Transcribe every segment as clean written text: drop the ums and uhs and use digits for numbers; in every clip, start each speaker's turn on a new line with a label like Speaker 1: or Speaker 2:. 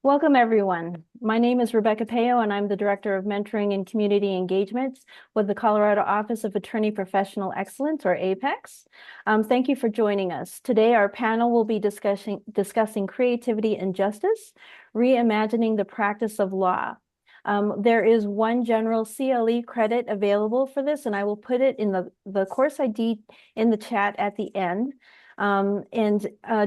Speaker 1: Welcome, everyone. My name is Rebecca Payo, and I'm the Director of Mentoring and Community Engagements with the Colorado Office of Attorney Professional Excellence, or APEX. Thank you for joining us. Today, our panel will be discussing creativity and justice, reimagining the practice of law. There is one general CLE credit available for this, and I will put it in the course ID in the chat at the end.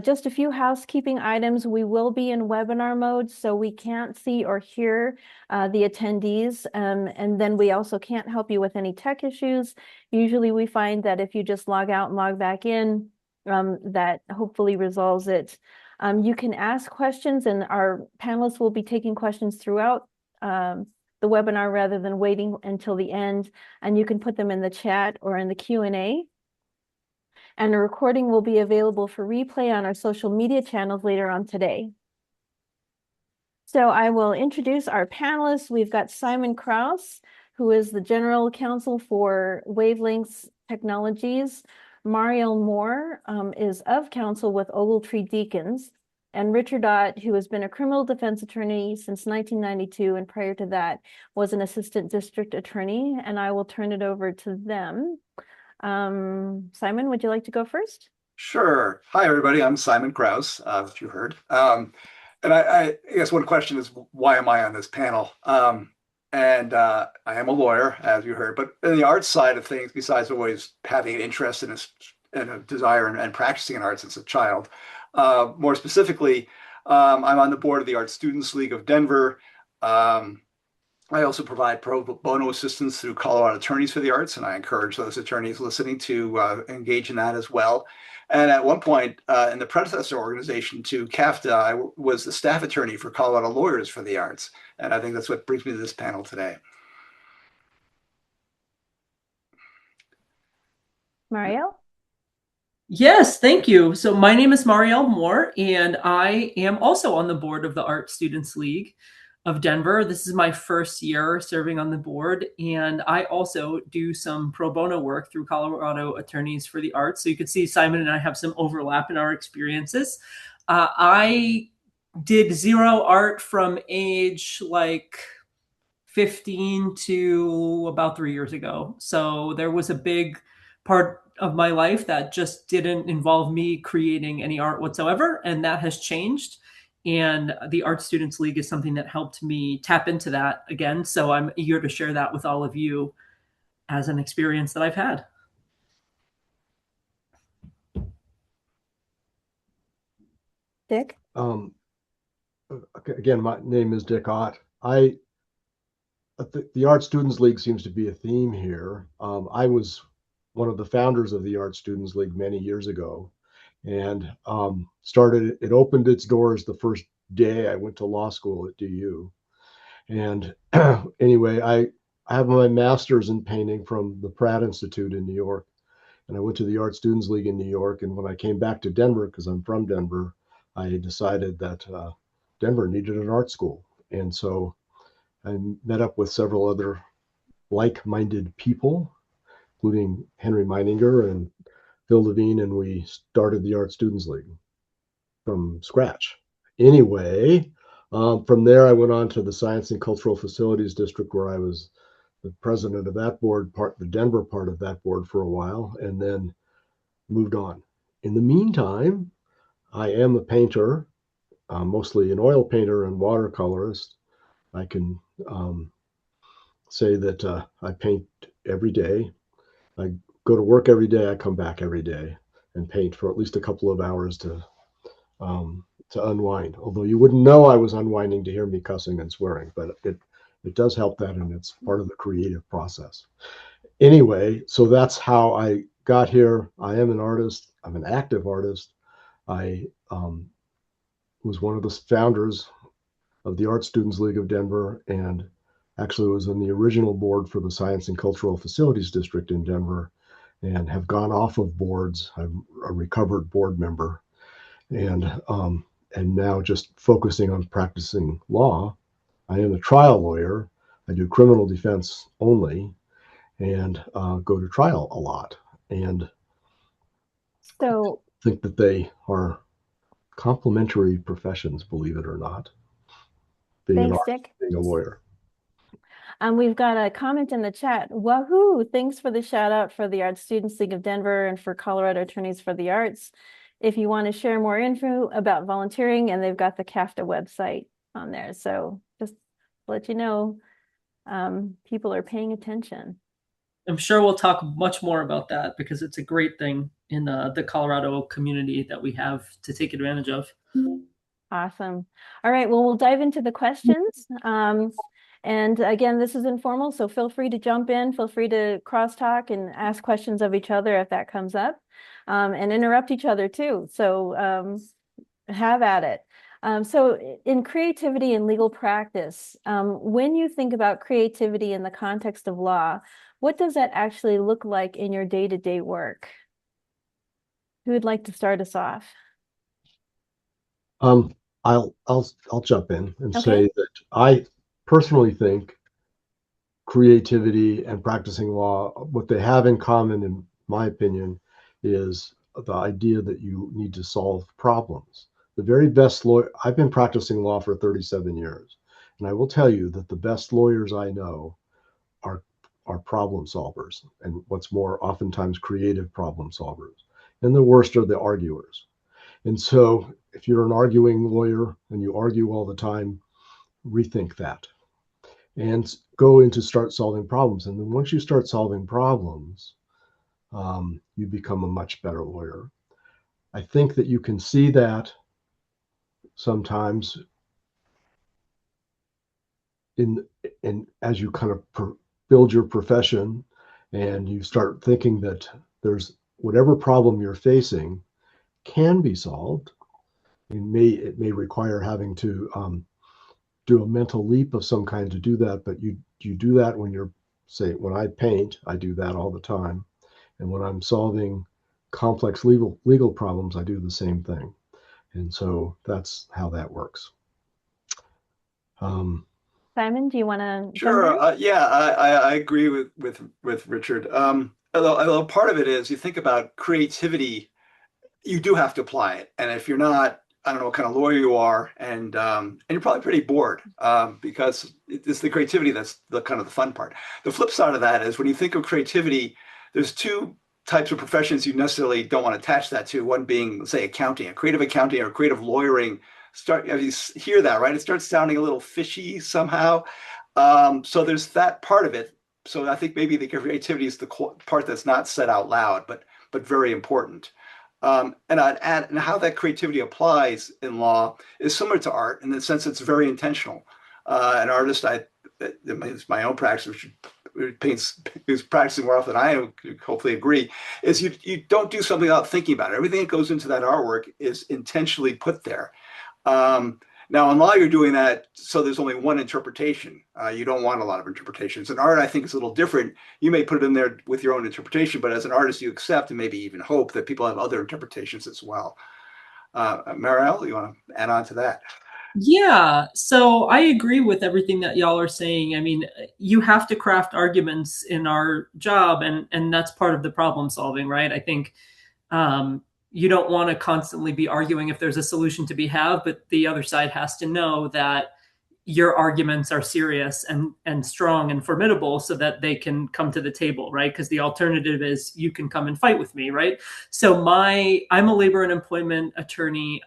Speaker 1: Just a few housekeeping items. We will be in webinar mode, so we can't see or hear the attendees. And then we also can't help you with any tech issues. Usually we find that if you just log out and log back in, that hopefully resolves it. You can ask questions, and our panelists will be taking questions throughout the webinar rather than waiting until the end. And you can put them in the chat or in the Q&A. And a recording will be available for replay on our social media channels later on today. So I will introduce our panelists. We've got Simon Krause, who is the General Counsel for Wavelengths Technologies. Mariel Moore is of counsel with Ogletree Deacons. And Richard Ott, who has been a criminal defense attorney since 1992, and prior to that was an assistant district attorney. And I will turn it over to them. Simon, would you like to go first?
Speaker 2: Sure. Hi, everybody. I'm Simon Krause, as you heard. And I guess one question is, why am I on this panel? I am a lawyer, as you heard, but in the arts side of things, besides always having an interest in a desire and practicing in art since a child, more specifically, I'm on the board of the Art Students League of Denver. I also provide pro bono assistance through Colorado Attorneys for the Arts, and I encourage those attorneys listening to engage in that as well. And at one point in the predecessor organization to CAFTA, I was the staff attorney for Colorado Lawyers for the Arts. And I think that's what brings me to this panel today.
Speaker 1: Mariel?
Speaker 3: Yes, thank you. So my name is Marielle Moore, and I am also on the board of the Art Students League of Denver. This is my first year serving on the board, and I also do some pro bono work through Colorado Attorneys for the Arts. So you can see Simon and I have some overlap in our experiences. I did zero art from age like 15 to about 3 years ago. So there was a big part of my life that just didn't involve me creating any art whatsoever. And that has changed. And the Art Students League is something that helped me tap into that again. So I'm eager to share that with all of you as an experience that I've had.
Speaker 1: Dick?
Speaker 4: Again, my name is Dick Ott. The Art Students League seems to be a theme here. I was one of the founders of the Art Students League many years ago, and it opened its doors the first day I went to law school at DU. And anyway, I have my master's in painting from the Pratt Institute in New York, and I went to the Art Students League in New York. And when I came back to Denver, because I'm from Denver, I decided that Denver needed an art school. And so I met up with several other like-minded people, including Henry Meininger and Phil Levine, and we started the Art Students League from scratch. Anyway, from there, I went on to the Science and Cultural Facilities District, where I was the president of that board, the Denver part of that board for a while, and then moved on. In the meantime, I am a painter, mostly an oil painter and watercolorist. I can say that I paint every day. I go to work every day. I come back every day and paint for at least a couple of hours to unwind. Although you wouldn't know I was unwinding to hear me cussing and swearing, but it does help that, and it's part of the creative process. Anyway, so that's how I got here. I am an artist. I'm an active artist. I was one of the founders of the Art Students League of Denver, and actually was in the original board for the Science and Cultural Facilities District in Denver, and have gone off of boards. I'm a recovered board member, and now just focusing on practicing law. I am a trial lawyer. I do criminal defense only, and go to trial a lot, and
Speaker 1: So
Speaker 4: think that they are complementary professions, believe it or not. being an
Speaker 1: Thanks,
Speaker 4: artist,
Speaker 1: Dick.
Speaker 4: being a lawyer.
Speaker 1: We've got a comment in the chat. Wahoo! Thanks for the shout out for the Art Students League of Denver and for Colorado Attorneys for the Arts. If you want to share more info about volunteering, and they've got the CAFTA website on there. So just to let you know, people are paying attention.
Speaker 3: I'm sure we'll talk much more about that because it's a great thing in the Colorado community that we have to take advantage of.
Speaker 1: Awesome. All right, well, we'll dive into the questions. And again, this is informal, so feel free to jump in, feel free to crosstalk and ask questions of each other if that comes up, and interrupt each other too. So have at it. So in creativity and legal practice, when you think about creativity in the context of law, what does that actually look like in your day-to-day work? Who would like to start us off?
Speaker 4: I'll jump in and
Speaker 1: Okay.
Speaker 4: say that I personally think creativity and practicing law, what they have in common, in my opinion, is the idea that you need to solve problems. The very best lawyer, I've been practicing law for 37 years, and I will tell you that the best lawyers I know are problem solvers, and what's more, oftentimes creative problem solvers. And the worst are the arguers. And so if you're an arguing lawyer and you argue all the time, rethink that and go into start solving problems. And then once you start solving problems, you become a much better lawyer. I think that you can see that sometimes in as you kind of build your profession and you start thinking that there's whatever problem you're facing can be solved. It may require having to do a mental leap of some kind to do that, but you do that when you're, say, when I paint, I do that all the time, and when I'm solving complex legal problems, I do the same thing, and so that's how that works.
Speaker 1: Simon, do you want to jump
Speaker 2: Sure.
Speaker 1: in?
Speaker 2: Yeah, I agree with Richard. Although part of it is you think about creativity, you do have to apply it. And if you're not, I don't know what kind of lawyer you are, and you're probably pretty bored because it's the creativity that's the kind of the fun part. The flip side of that is when you think of creativity, there's two types of professions you necessarily don't want to attach that to. One being, say, accounting, a creative accounting or creative lawyering. You hear that, right? It starts sounding a little fishy somehow. So there's that part of it. So I think maybe the creativity is the part that's not said out loud, but very important. And I'd add, and how that creativity applies in law is similar to art in the sense it's very intentional. An artist, it's my own practice, which paints, who's practicing more often than I hopefully agree, is you don't do something without thinking about it. Everything that goes into that artwork is intentionally put there. Now, in law, you're doing that, so there's only one interpretation. You don't want a lot of interpretations. In art, I think it's a little different. You may put it in there with your own interpretation, but as an artist, you accept and maybe even hope that people have other interpretations as well. Marielle, you want to add on to that?
Speaker 3: Yeah, so I agree with everything that y'all are saying. I mean, you have to craft arguments in our job, and that's part of the problem solving, right? I think you don't want to constantly be arguing if there's a solution to be had, but the other side has to know that your arguments are serious and strong and formidable so that they can come to the table, right? Because the alternative is you can come and fight with me, right? So I'm a labor and employment attorney.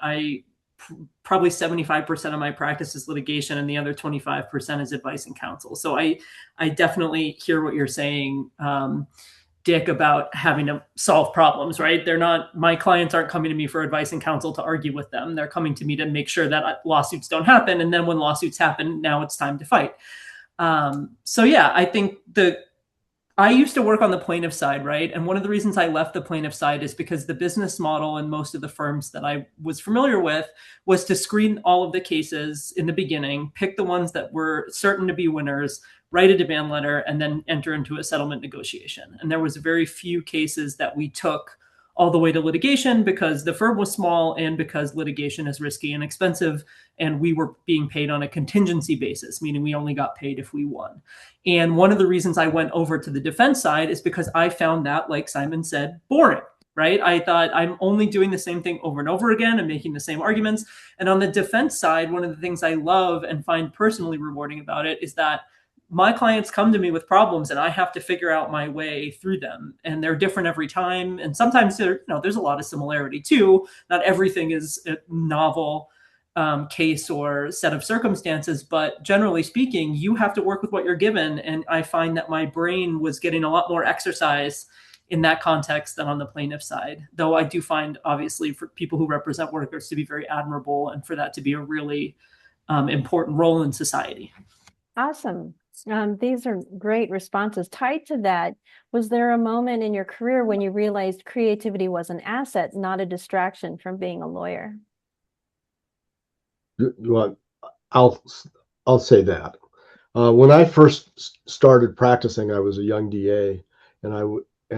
Speaker 3: Probably 75% of my practice is litigation and the other 25% is advice and counsel. So I definitely hear what you're saying, Dick, about having to solve problems, right? My clients aren't coming to me for advice and counsel to argue with them. They're coming to me to make sure that lawsuits don't happen. And then when lawsuits happen, now it's time to fight. So yeah, I think I used to work on the plaintiff side, right? And one of the reasons I left the plaintiff side is because the business model in most of the firms that I was familiar with was to screen all of the cases in the beginning, pick the ones that were certain to be winners, write a demand letter, and then enter into a settlement negotiation. And there was very few cases that we took all the way to litigation because the firm was small and because litigation is risky and expensive. And we were being paid on a contingency basis, meaning we only got paid if we won. And one of the reasons I went over to the defense side is because I found that, like Simon said, boring. right? I thought I'm only doing the same thing over and over again and making the same arguments. And on the defense side, one of the things I love and find personally rewarding about it is that my clients come to me with problems and I have to figure out my way through them. And they're different every time. And sometimes there's a lot of similarity too. Not everything is a novel case or set of circumstances, but generally speaking, you have to work with what you're given. And I find that my brain was getting a lot more exercise in that context than on the plaintiff side. Though I do find, obviously, for people who represent workers to be very admirable and for that to be a really important role in society.
Speaker 1: Awesome. These are great responses. Tied to that, was there a moment in your career when you realized creativity was an asset, not a distraction from being a lawyer?
Speaker 4: Well, I'll say that. When I first started practicing, I was a young DA, and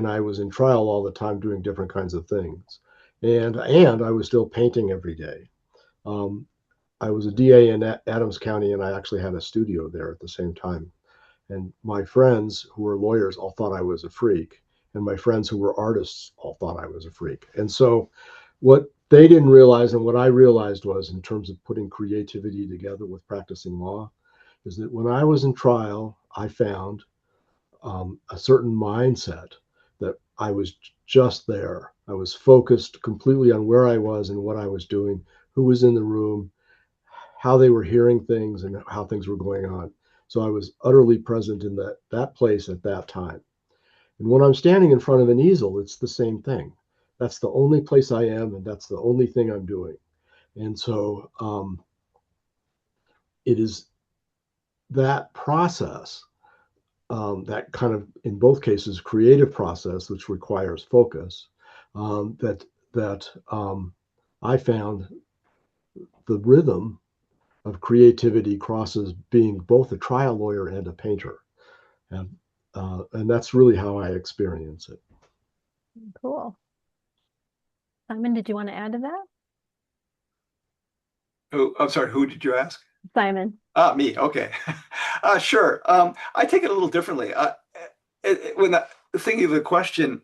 Speaker 4: I was in trial all the time doing different kinds of things, and I was still painting every day. I was a DA in Adams County, and I actually had a studio there at the same time. And my friends who were lawyers all thought I was a freak, and my friends who were artists all thought I was a freak. And so, what they didn't realize, and what I realized was, in terms of putting creativity together with practicing law, is that when I was in trial, I found a certain mindset that I was just there. I was focused completely on where I was and what I was doing, who was in the room, how they were hearing things, and how things were going on. So I was utterly present in that place at that time. And when I'm standing in front of an easel, it's the same thing. That's the only place I am, and that's the only thing I'm doing. And so it is that process, that kind of, in both cases, creative process, which requires focus, that I found the rhythm of creativity crosses being both a trial lawyer and a painter, and that's really how I experience it.
Speaker 1: Cool. Simon, did you want to add to that?
Speaker 2: Oh, I'm sorry, who did you ask?
Speaker 1: Simon.
Speaker 2: Me. Okay. Sure. I take it a little differently. When thinking of the question,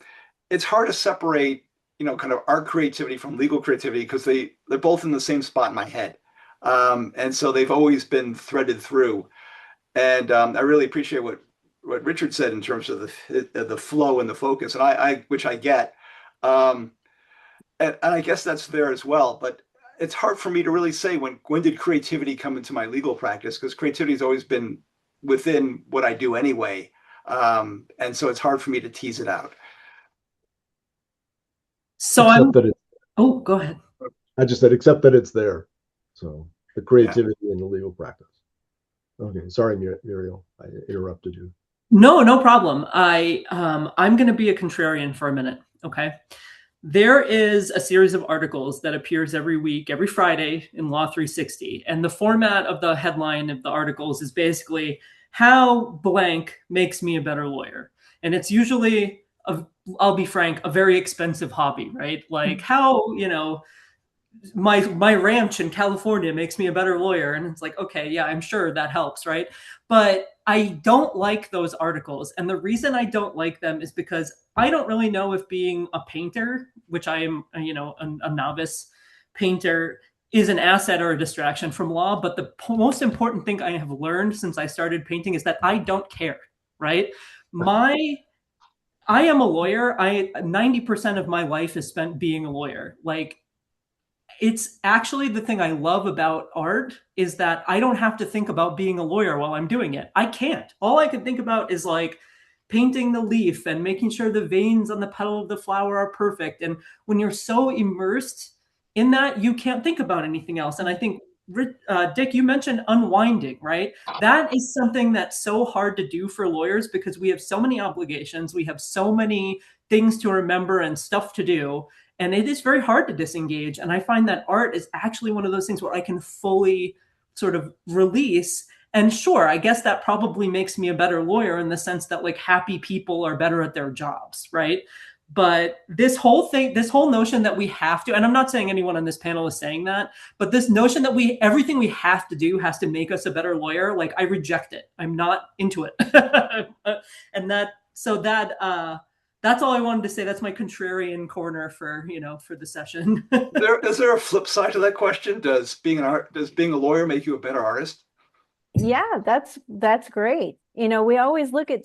Speaker 2: it's hard to separate, kind of art creativity from legal creativity because they're both in the same spot in my head. And so they've always been threaded through. And I really appreciate what Richard said in terms of the flow and the focus, and which I get. And I guess that's there as well. But it's hard for me to really say when did creativity come into my legal practice, because creativity has always been within what I do anyway. And so it's hard for me to tease it out.
Speaker 3: So go ahead.
Speaker 4: I just said, except that it's there. So the creativity in the legal practice. Okay, sorry, Muriel, I interrupted you.
Speaker 3: No problem. I'm going to be a contrarian for a minute. Okay. There is a series of articles that appears every week, every Friday in Law 360. And the format of the headline of the articles is basically how blank makes me a better lawyer. And it's usually, I'll be frank, a very expensive hobby, right? Like how, my ranch in California makes me a better lawyer. And it's like, okay, yeah, I'm sure that helps, right? But I don't like those articles. And the reason I don't like them is because I don't really know if being a painter, which I am, a novice painter, is an asset or a distraction from law. But the most important thing I have learned since I started painting is that I don't care, right? I am a lawyer. 90% of my life is spent being a lawyer. Like, it's actually the thing I love about art is that I don't have to think about being a lawyer while I'm doing it. I can't. All I can think about is like painting the leaf and making sure the veins on the petal of the flower are perfect. And when you're so immersed in that, you can't think about anything else. And I think, Dick, you mentioned unwinding, right? That is something that's so hard to do for lawyers because we have so many obligations. We have so many things to remember and stuff to do. And it is very hard to disengage. And I find that art is actually one of those things where I can fully sort of release. And sure, I guess that probably makes me a better lawyer in the sense that like happy people are better at their jobs, right? But this whole notion that we have to, and I'm not saying anyone on this panel is saying that, but this notion that everything we have to do has to make us a better lawyer, like I reject it. I'm not into it. that's all I wanted to say. That's my contrarian corner for, for the session.
Speaker 2: Is there a flip side to that question? Does being a lawyer make you a better artist?
Speaker 1: Yeah, that's great. We always look at,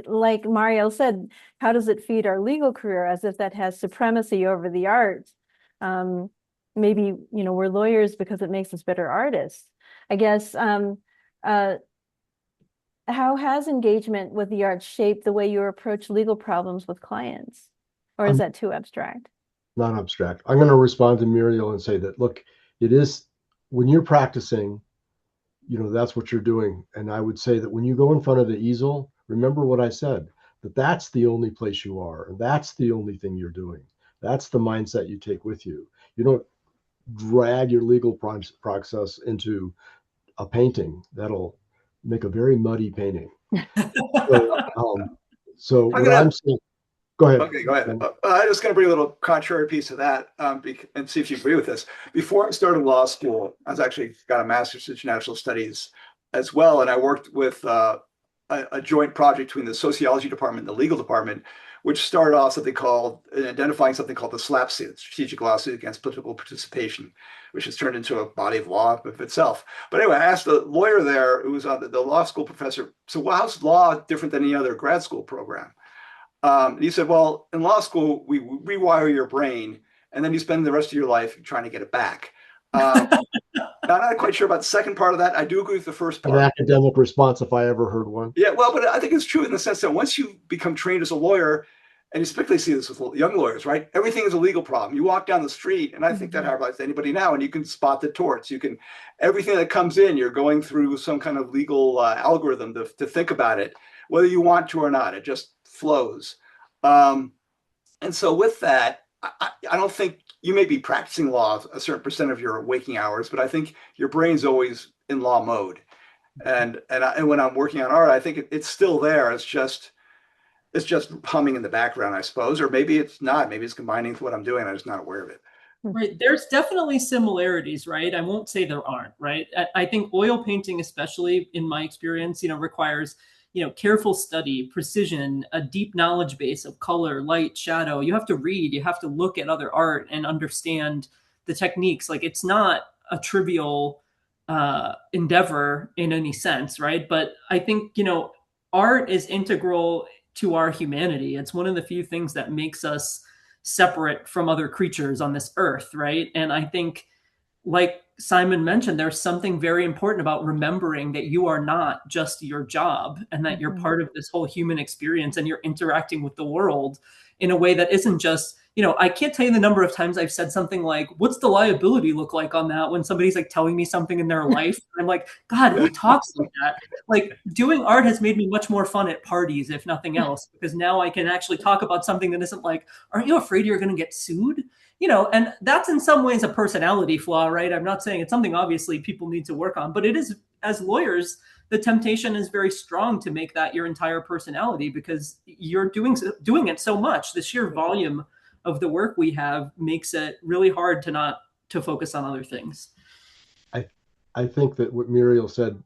Speaker 1: like Mario said, how does it feed our legal career, as if that has supremacy over the arts. Um, Maybe, we're lawyers because it makes us better artists. I guess, uh, how has engagement with the arts shaped the way you approach legal problems with clients? Or is
Speaker 4: I'm
Speaker 1: that too abstract?
Speaker 4: not abstract. I'm going to respond to Muriel and say that, look, it is when you're practicing, that's what you're doing. And I would say that when you go in front of the easel, remember what I said, that that's the only place you are. And that's the only thing you're doing. That's the mindset you take with you. You don't drag your legal process into a painting. That'll make a very muddy painting. So
Speaker 2: I'm
Speaker 4: what
Speaker 2: gonna
Speaker 4: I'm saying, go ahead.
Speaker 2: Okay, go ahead. I'm just going to bring a little contrary piece to that and see if you agree with this. Before I started law school, I was actually got a master's in international studies as well, and I worked with a joint project between the sociology department and the legal department, which started off identifying something called the SLAP suit, Strategic Lawsuit Against Political Participation, which has turned into a body of law of itself. But anyway, I asked the lawyer there, who was the law school professor, so how's law different than any other grad school program? And he said, well, in law school, we rewire your brain, and then you spend the rest of your life trying to get it back. Now, I'm not quite sure about the second part of that. I do agree with the first
Speaker 4: An
Speaker 2: part.
Speaker 4: academic response, if I ever heard one.
Speaker 2: Yeah, well, but I think it's true in the sense that once you become trained as a lawyer, and you typically see this with young lawyers, right? Everything is a legal problem. You walk down the street, and I think that applies to anybody now, and you can spot the torts. Everything that comes in, you're going through some kind of legal algorithm to think about it, whether you want to or not. It just flows. Um, and so with that, I don't think you may be practicing law a certain percent of your waking hours, but I think your brain's always in law mode. And when I'm working on art, I think it's still there. It's just humming in the background, I suppose, or maybe it's not. Maybe it's combining with what I'm doing. I'm just not aware of it.
Speaker 3: Right. There's definitely similarities, right? I won't say there aren't, right? I think oil painting, especially in my experience, requires, careful study, precision, a deep knowledge base of color, light, shadow. You have to read, you have to look at other art and understand the techniques. Like it's not a trivial endeavor in any sense, right? But I think, art is integral to our humanity. It's one of the few things that makes us separate from other creatures on this earth, right? And I think, like Simon mentioned, there's something very important about remembering that you are not just your job and that you're part of this whole human experience and you're interacting with the world in a way that isn't just, I can't tell you the number of times I've said something like, what's the liability look like on that, when somebody's like telling me something in their life? I'm like, God, who talks like that? Like doing art has made me much more fun at parties, if nothing else, because now I can actually talk about something that isn't like, aren't you afraid you're going to get sued? And that's in some ways a personality flaw, right? I'm not saying it's something obviously people need to work on, but it is, as lawyers, the temptation is very strong to make that your entire personality because you're doing it so much. The sheer volume of the work we have makes it really hard to not to focus on other things.
Speaker 4: I think that what Muriel said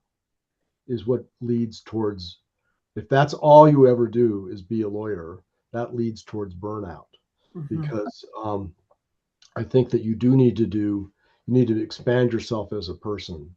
Speaker 4: is what leads towards, if that's all you ever do is be a lawyer, that leads towards burnout. Because I think that you need to expand yourself as a person.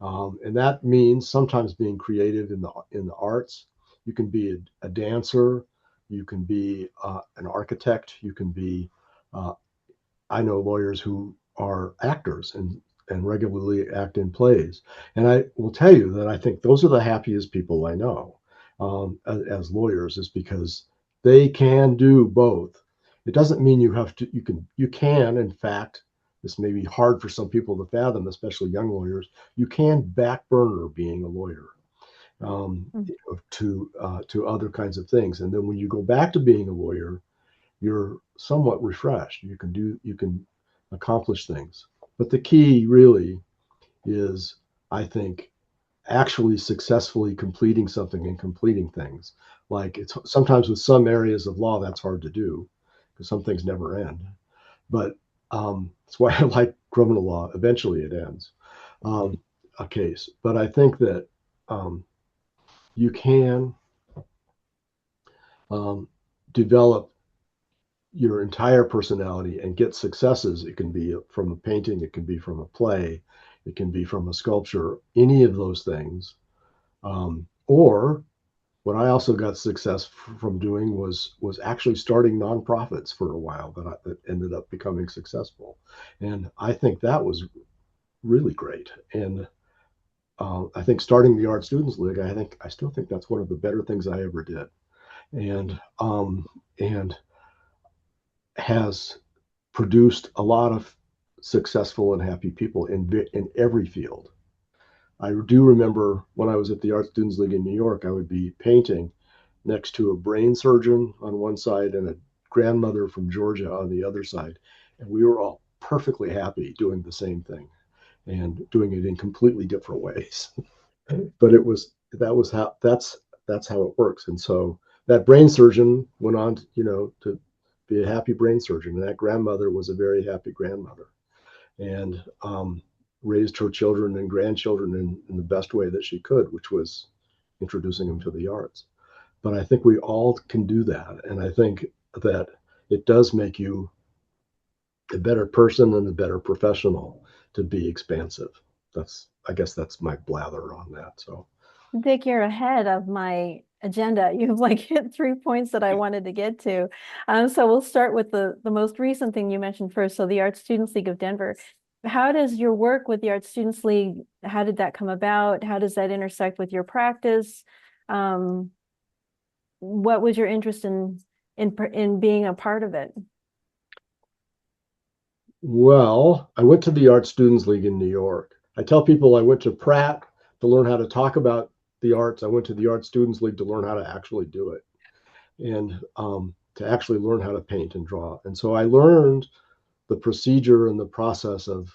Speaker 4: And that means sometimes being creative in the arts. You can be a dancer, you can be an architect, you can be. I know lawyers who are actors and regularly act in plays, and I will tell you that I think those are the happiest people I know as lawyers, is because they can do both. It doesn't mean you have to. You can in fact. This may be hard for some people to fathom, especially young lawyers. You can back burner being a lawyer to other kinds of things, and then when you go back to being a lawyer, you're somewhat refreshed. You can accomplish things. But the key really is, I think, actually successfully completing something and completing things. Like it's sometimes with some areas of law that's hard to do because some things never end. But that's why I like criminal law. Eventually, it ends a case. But I think that you can um, develop your entire personality and get successes. It can be from a painting, it can be from a play, it can be from a sculpture, any of those things. Or what I also got success from doing was actually starting nonprofits for a while that ended up becoming successful, and I think that was really great. And I think starting the Art Students League, I still think that's one of the better things I ever did, and has produced a lot of successful and happy people in every field. I do remember when I was at the Art Students League in New York, I would be painting next to a brain surgeon on one side and a grandmother from Georgia on the other side. And we were all perfectly happy doing the same thing and doing it in completely different ways. But that's how it works. And so that brain surgeon went on, to be a happy brain surgeon. And that grandmother was a very happy grandmother. And raised her children and grandchildren in the best way that she could, which was introducing them to the arts. But I think we all can do that. And I think that it does make you a better person and a better professional to be expansive. I guess that's my blather on that. So,
Speaker 1: Dick, you're ahead of my agenda. You've like hit 3 points that I wanted to get to. So we'll start with the most recent thing you mentioned first. So the Art Students League of Denver. How does your work with the Art Students League, how did that come about? How does that intersect with your practice? What was your interest in being a part of it?
Speaker 4: well, I went to the Art Students League in New York. I tell people I went to Pratt to learn how to talk about the arts. I went to the Art Students League to learn how to actually do it, and to actually learn how to paint and draw. And so I learned the procedure and the process of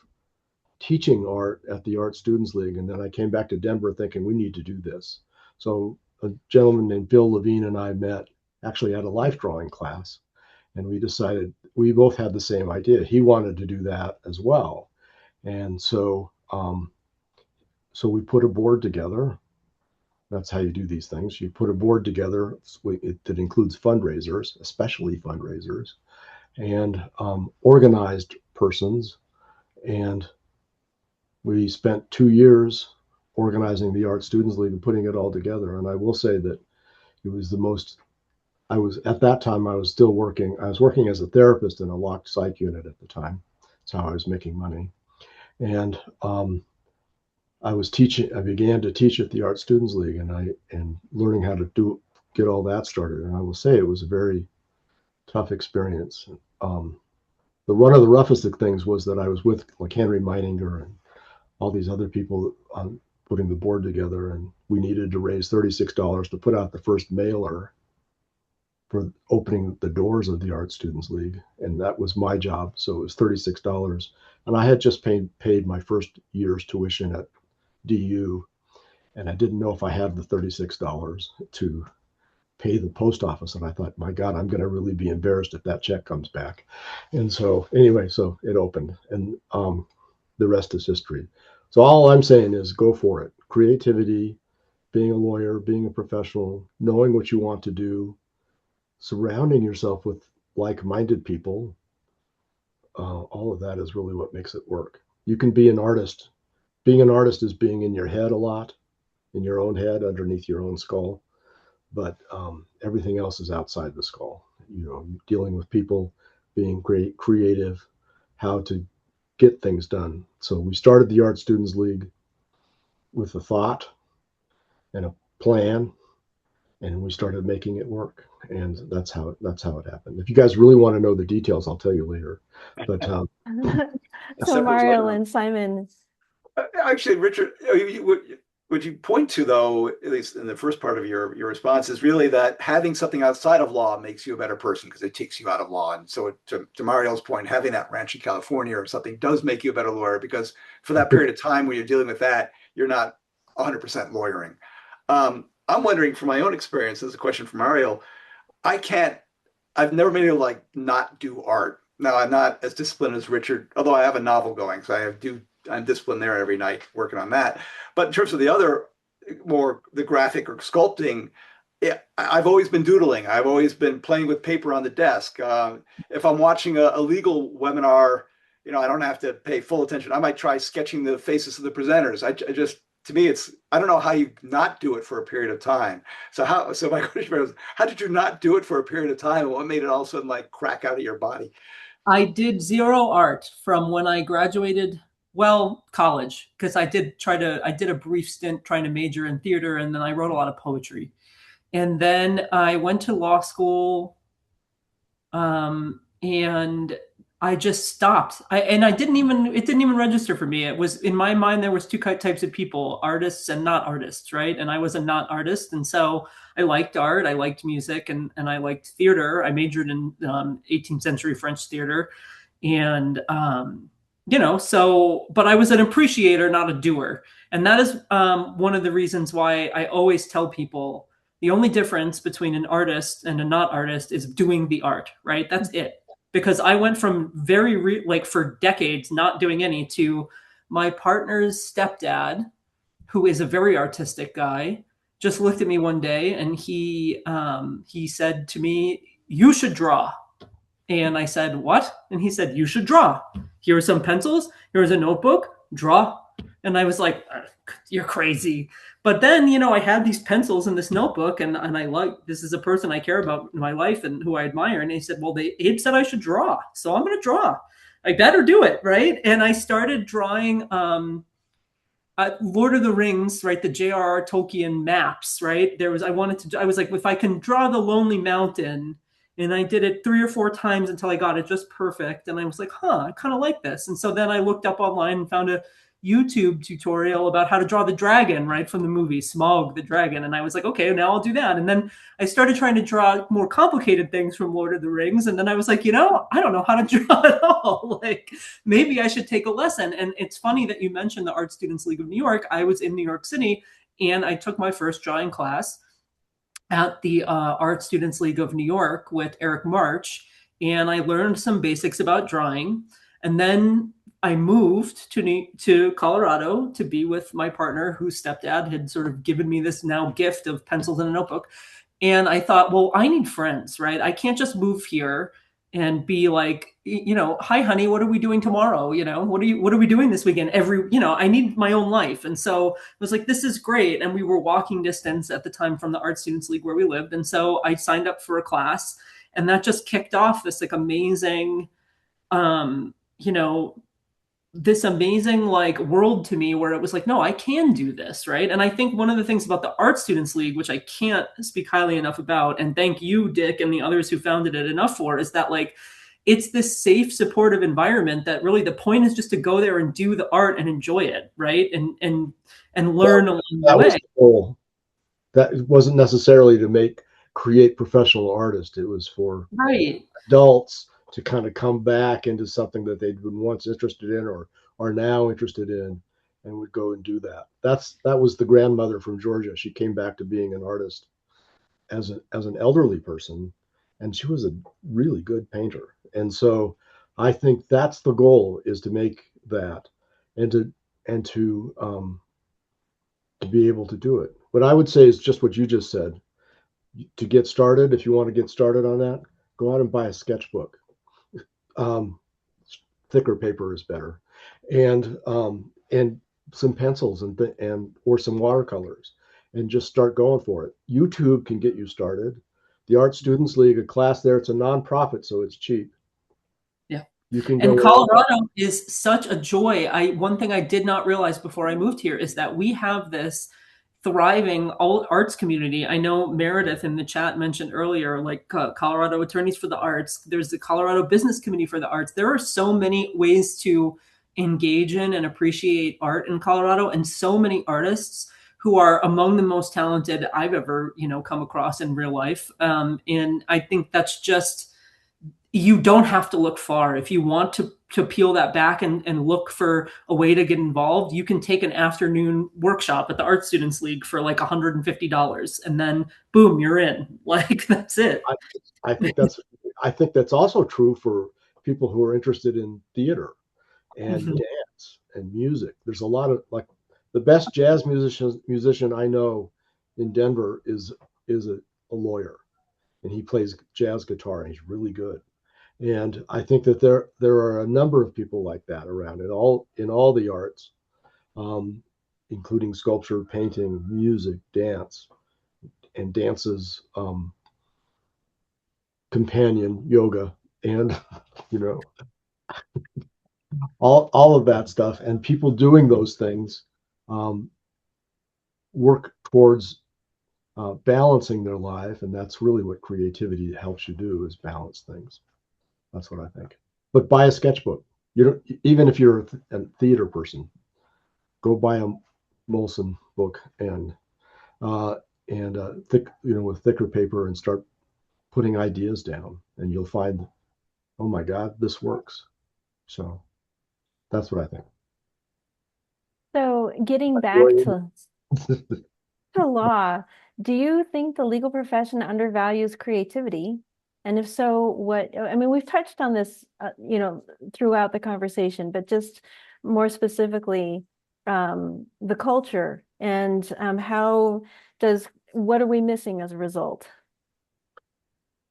Speaker 4: teaching art at the Art Students League. And then I came back to Denver thinking we need to do this. So a gentleman named Bill Levine and I met actually at a life drawing class. And we decided we both had the same idea. He wanted to do that as well. And so we put a board together. That's how you do these things. You put a board together that includes fundraisers, especially fundraisers, and organized persons. And we spent 2 years organizing the Art Students League and putting it all together. And I will say that it was at that time, I was working as a therapist in a locked psych unit at the time. That's how I was making money. And I began to teach at the Art Students League and learning how to get all that started. And I will say it was a very tough experience. One of the roughest of things was that I was with like Henry Meininger and all these other people on putting the board together, and we needed to raise $36 to put out the first mailer for opening the doors of the Art Students League, and that was my job. So it was $36, and I had just paid my first year's tuition at DU, and I didn't know if I had the $36 to pay the post office. And I thought, my God, I'm going to really be embarrassed if that check comes back. And so anyway, so it opened, and the rest is history. So all I'm saying is go for it. Creativity, being a lawyer, being a professional, knowing what you want to do, surrounding yourself with like-minded people. All of that is really what makes it work. You can be an artist. Being an artist is being in your head a lot, in your own head, underneath your own skull. But everything else is outside the skull. Dealing with people, being great, creative, how to get things done. So we started the Art Students League with a thought and a plan, and we started making it work. And that's how it happened. If you guys really want to know the details, I'll tell you later. But
Speaker 1: So Mario and Simon.
Speaker 2: Actually, Richard, what you point to, though, at least in the first part of your response, is really that having something outside of law makes you a better person because it takes you out of law. And so to Mario's point, having that ranch in California or something does make you a better lawyer, because for that period of time when you're dealing with that, you're not 100% lawyering. I'm wondering, from my own experience, this is a question for Mario. I've never been able to like not do art. Now, I'm not as disciplined as Richard, although I have a novel going, so I'm disciplined there every night working on that. But in terms of the other, more the graphic or sculpting, yeah, I've always been doodling. I've always been playing with paper on the desk. If I'm watching a legal webinar, I don't have to pay full attention. I might try sketching the faces of the presenters. I just, to me, I don't know how you not do it for a period of time. So my question was, how did you not do it for a period of time? And what made it all of a sudden like crack out of your body?
Speaker 3: I did zero art from when I graduated, well, college, because I did a brief stint trying to major in theater, and then I wrote a lot of poetry. And then I went to law school, and I just stopped. It didn't even register for me. It was in my mind, there was two types of people, artists and not artists, right? And I was a not artist. And so I liked art, I liked music, and I liked theater. I majored in 18th century French theater. And, but I was an appreciator, not a doer. And that is one of the reasons why I always tell people the only difference between an artist and a not artist is doing the art, right? That's it. Because I went from for decades not doing any to my partner's stepdad, who is a very artistic guy, just looked at me one day and he said to me, "You should draw." And I said, "What?" And he said, "You should draw. Here are some pencils. Here's a notebook. Draw." And I was like, "You're crazy." But then, I had these pencils in this notebook, and I like, this is a person I care about in my life and who I admire. And he said, "Well, Abe said I should draw, so I'm going to draw. I better do it." Right. And I started drawing Lord of the Rings, right? The J.R.R. Tolkien maps, right? I was like, if I can draw the Lonely Mountain, and I did it 3 or 4 times until I got it just perfect. And I was like, I kind of like this. And so then I looked up online and found a YouTube tutorial about how to draw the dragon, right, from the movie Smaug the Dragon. And I was like, okay, now I'll do that. And then I started trying to draw more complicated things from Lord of the Rings. And then I was like, I don't know how to draw at all. Like, maybe I should take a lesson. And it's funny that you mentioned the Art Students League of New York. I was in New York City and I took my first drawing class at the Art Students League of New York with Eric March, and I learned some basics about drawing. And then I moved to Colorado to be with my partner, whose stepdad had sort of given me this now gift of pencils and a notebook. And I thought, well, I need friends, right? I can't just move here and be like, "Hi, honey, what are we doing tomorrow? What are we doing this weekend?" I need my own life. And so I was like, this is great. And we were walking distance at the time from the Art Students League where we lived. And so I signed up for a class, and that just kicked off this like amazing, um, you know, this amazing like world to me where it was like, no, I can do this, right? And I think one of the things about the Art Students League, which I can't speak highly enough about, and thank you, Dick, and the others who founded it enough for, is that like it's this safe, supportive environment that really the point is just to go there and do the art and enjoy it, right? And learn along the
Speaker 4: That was
Speaker 3: way.
Speaker 4: the goal. That it wasn't necessarily to create professional artists. It was for
Speaker 3: Right.
Speaker 4: adults to kind of come back into something that they'd been once interested in or are now interested in, and would go and do that. That was the grandmother from Georgia. She came back to being an artist as an elderly person, and she was a really good painter. And so I think that's the goal, is to make that, and to be able to do it. What I would say is just what you just said. To get started, if you want to get started on that, go out and buy a sketchbook. Um, Thicker paper is better, and some pencils and or some watercolors, and just start going for it. YouTube can get you started. The Art Students League, a class there, it's a nonprofit, so it's cheap.
Speaker 3: Yeah.
Speaker 4: You can
Speaker 3: And
Speaker 4: go.
Speaker 3: Colorado is such a joy. One thing I did not realize before I moved here is that we have this thriving arts community. I know Meredith in the chat mentioned earlier, like Colorado Attorneys for the Arts. There's the Colorado Business Committee for the Arts. There are so many ways to engage in and appreciate art in Colorado, and so many artists who are among the most talented I've ever, come across in real life. And I think that's just, you don't have to look far. If you want to peel that back and look for a way to get involved, you can take an afternoon workshop at the Art Students League for like $150, and then boom, you're in. Like, that's it.
Speaker 4: I think that's also true for people who are interested in theater and dance and music. There's a lot of, like, the best jazz musician I know in Denver is a a lawyer, and he plays jazz guitar, and he's really good. And I think that there are a number of people like that around in all the arts, um, including sculpture, painting, music, dance, and dance's companion, yoga, and you know all of that stuff. And people doing those things um, work towards balancing their life, and that's really what creativity helps you do, is balance things. That's what I think. But buy a sketchbook. You don't, even if you're a theater person, go buy a Molson book uh, and thick, with thicker paper, and start putting ideas down, and you'll find, oh my God, this works. So that's what I think.
Speaker 1: So getting back to law, do you think the legal profession undervalues creativity? And if so, what, I mean, we've touched on this, throughout the conversation, but just more specifically, the culture and what are we missing as a result?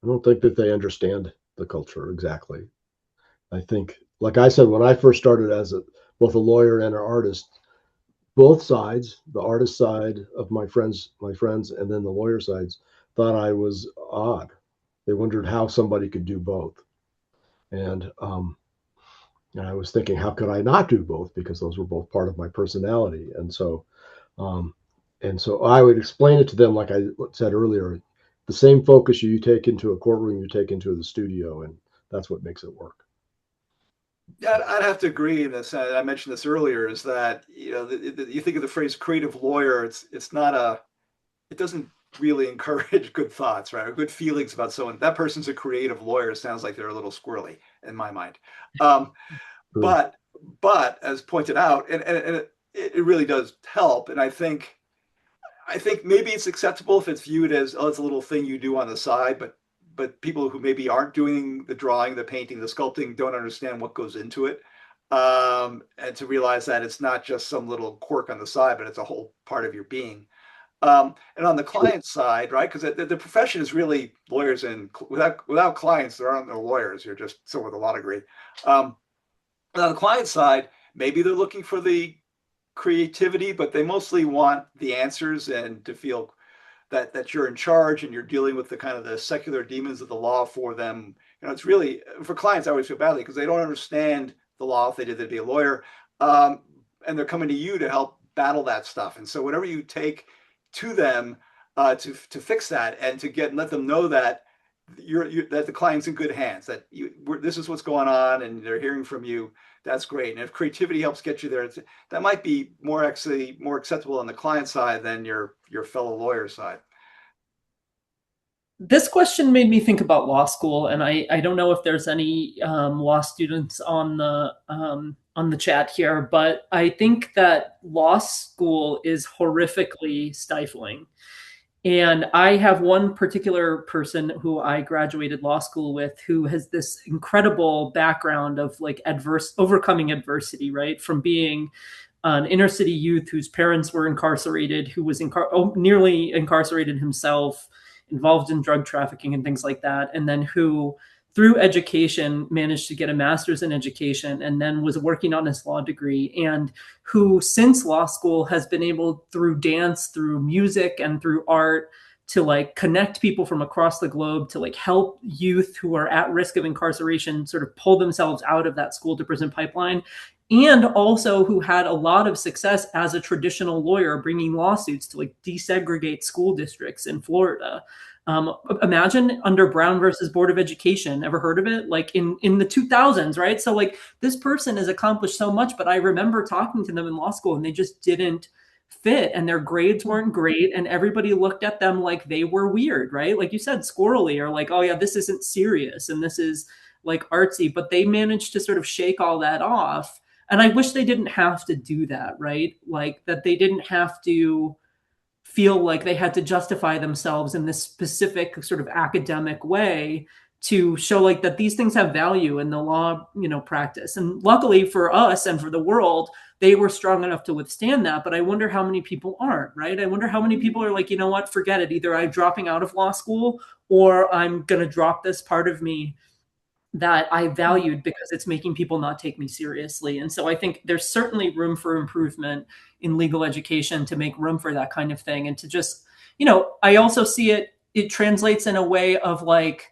Speaker 4: I don't think that they understand the culture exactly. I think, like I said, when I first started as both a lawyer and an artist, both sides, the artist side of my friends, and then the lawyer sides, thought I was odd. They wondered how somebody could do both. And I was thinking, how could I not do both? Because those were both part of my personality. Um, and so I would explain it to them, like I said earlier, the same focus you take into a courtroom, you take into the studio, and that's what makes it work.
Speaker 2: Yeah, I'd have to agree in this. I mentioned this earlier, is that, you think of the phrase creative lawyer, it's not it doesn't really encourage good thoughts, right? Or good feelings about someone. That person's a creative lawyer. It sounds like they're a little squirrely in my mind. Um, but as pointed out, and it really does help. And I think maybe it's acceptable if it's viewed as, oh, it's a little thing you do on the side, but people who maybe aren't doing the drawing, the painting, the sculpting don't understand what goes into it. And to realize that it's not just some little quirk on the side, but it's a whole part of your being. And on the client side, right? Because the profession is really lawyers, and without clients, there aren't no lawyers. You're just someone with a law degree. And on the client side, maybe they're looking for the creativity, but they mostly want the answers and to feel that you're in charge and you're dealing with the kind of the secular demons of the law for them. It's really, for clients, I always feel badly because they don't understand the law. If they did, they'd be a lawyer. And they're coming to you to help battle that stuff. And so whatever you take to them to fix that, and to let them know that that the client's in good hands, that this is what's going on and they're hearing from you. That's great. And if creativity helps get you there, that might be more acceptable on the client side than your fellow lawyer side.
Speaker 3: This question made me think about law school, and I don't know if there's any law students on the chat here, but I think that law school is horrifically stifling. And I have one particular person who I graduated law school with, who has this incredible background of like overcoming adversity, right? From being an inner city youth whose parents were incarcerated, who was nearly incarcerated himself, involved in drug trafficking and things like that, and then who, through education, managed to get a master's in education, and then was working on his law degree, and who since law school has been able, through dance, through music, and through art, to like connect people from across the globe, to like help youth who are at risk of incarceration sort of pull themselves out of that school to prison pipeline, and also who had a lot of success as a traditional lawyer bringing lawsuits to like desegregate school districts in Florida. Imagine under Brown versus Board of Education. Ever heard of it? Like in the 2000s, right? So like this person has accomplished so much, but I remember talking to them in law school and they just didn't fit, and their grades weren't great, and everybody looked at them like they were weird, right? Like you said, squirrely, or like, oh yeah, this isn't serious and this is like artsy, but they managed to sort of shake all that off. And I wish they didn't have to do that, right? Like that they didn't have to feel like they had to justify themselves in this specific sort of academic way to show like that these things have value in the law, practice. And luckily for us and for the world, they were strong enough to withstand that. But I wonder how many people aren't, right? I wonder how many people are like, you know what, forget it. Either I'm dropping out of law school or I'm going to drop this part of me that I valued because it's making people not take me seriously. And so I think there's certainly room for improvement in legal education to make room for that kind of thing. And to just, I also see it translates in a way of like,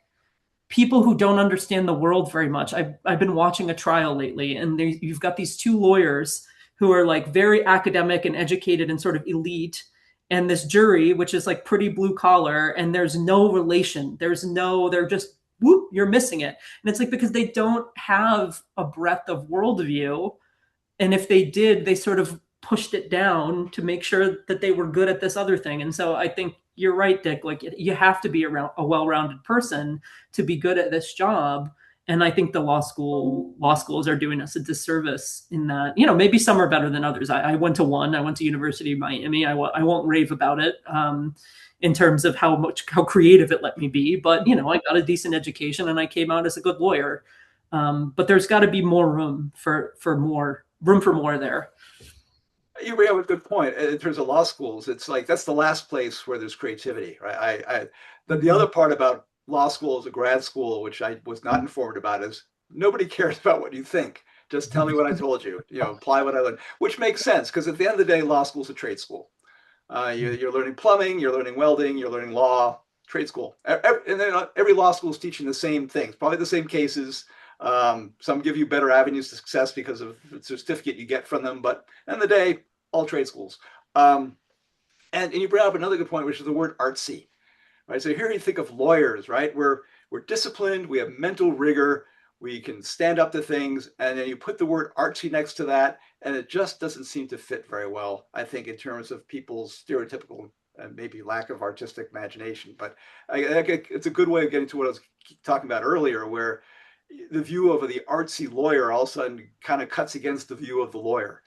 Speaker 3: people who don't understand the world very much. I've been watching a trial lately, and you've got these two lawyers who are like very academic and educated and sort of elite, and this jury, which is like pretty blue collar, and there's no relation. They're just, whoop, you're missing it. And it's like, because they don't have a breadth of worldview. And if they did, they sort of pushed it down to make sure that they were good at this other thing. And so I think you're right, Dick. Like, you have to be a well-rounded person to be good at this job. And I think the law schools are doing us a disservice in that, maybe some are better than others. I went to one. I went to University of Miami. I won't rave about it in terms of how creative it let me be. But I got a decent education and I came out as a good lawyer. But there's got to be more room for more there.
Speaker 2: You bring up a good point. In terms of law schools, it's like that's the last place where there's creativity, right? The other part about law school as a grad school, which I was not informed about, is nobody cares about what you think. Just tell me what I told you. Apply what I learned, which makes sense because at the end of the day, law school is a trade school. You're learning plumbing, you're learning welding, you're learning law, trade school, and then every law school is teaching the same things, probably the same cases. Some give you better avenues to success because of the certificate you get from them, but at the end of the day, all trade schools. And you bring up another good point, which is the word artsy, right? So here you think of lawyers, right? We're disciplined, we have mental rigor, we can stand up to things, and then you put the word artsy next to that, and it just doesn't seem to fit very well, I think, in terms of people's stereotypical and maybe lack of artistic imagination. But it's a good way of getting to what I was talking about earlier, where the view of the artsy lawyer all of a sudden kind of cuts against the view of the lawyer.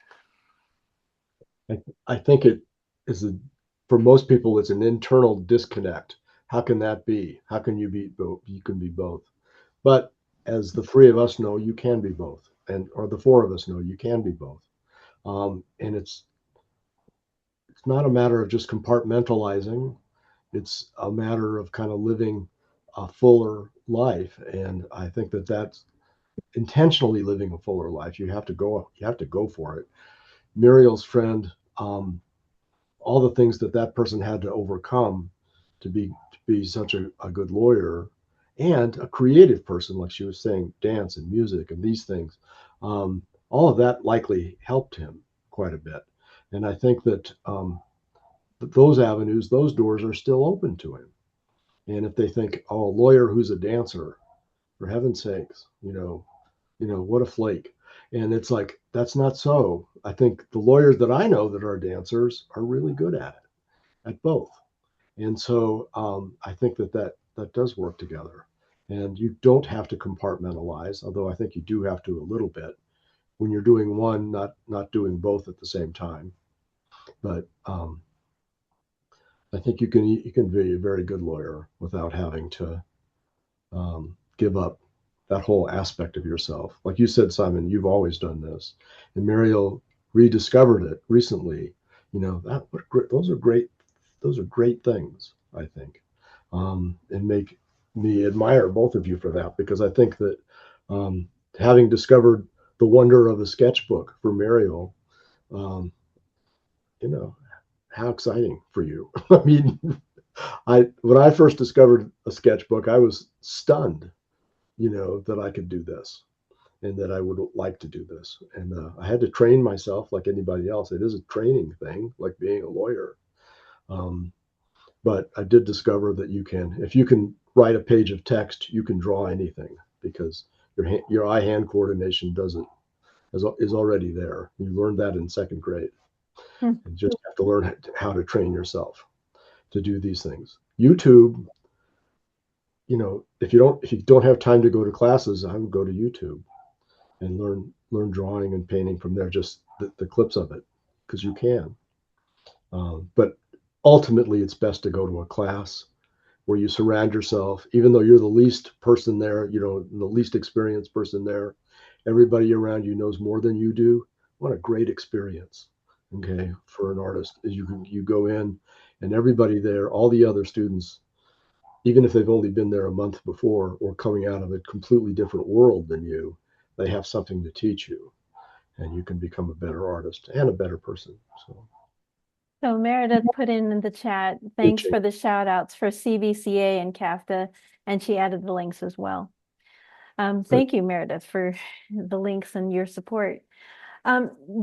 Speaker 4: I think it is for most people, it's an internal disconnect. How can that be? How can you be both? You can be both. But as the three of us know, you can be both, or the four of us know you can be both. And it's not a matter of just compartmentalizing. It's a matter of kind of living a fuller life. And I think that that's intentionally living a fuller life. You have to go for it. Muriel's friend, all the things that person had to overcome to be such a good lawyer and a creative person, like she was saying, dance and music and these things, all of that likely helped him quite a bit. And I think that those avenues, those doors are still open to him. And if they think, oh, a lawyer who's a dancer, for heaven's sakes, what a flake. And it's like, that's not so. I think the lawyers that I know that are dancers are really good at it, at both. And so I think that does work together. And you don't have to compartmentalize, although I think you do have to a little bit when you're doing one, not doing both at the same time. But I think you can be a very good lawyer without having to give up that whole aspect of yourself. Like you said, Simon, you've always done this, and Muriel rediscovered it recently. Those are great things, I think, and make me admire both of you for that, because I think that having discovered the wonder of a sketchbook for Muriel, how exciting for you. I mean, when I first discovered a sketchbook, I was stunned, that I could do this and that I would like to do this. And I had to train myself like anybody else. It is a training thing, like being a lawyer. But I did discover that if you can write a page of text, you can draw anything, because your eye-hand coordination is already there. You learned that in second grade. You just have to learn how to train yourself to do these things. YouTube, if you don't have time to go to classes, I would go to YouTube and learn drawing and painting from there, just the clips of it, because you can. But ultimately, it's best to go to a class where you surround yourself, even though you're the least person there, the least experienced person there, everybody around you knows more than you do. What a great experience, okay, for an artist is you go in and everybody there, all the other students, even if they've only been there a month before or coming out of a completely different world than you, they have something to teach you, and you can become a better artist and a better person.
Speaker 1: So Meredith put in the chat, thanks for the shout outs for CBCA and CAFTA, and she added the links as well. Thank you, Meredith, for the links and your support.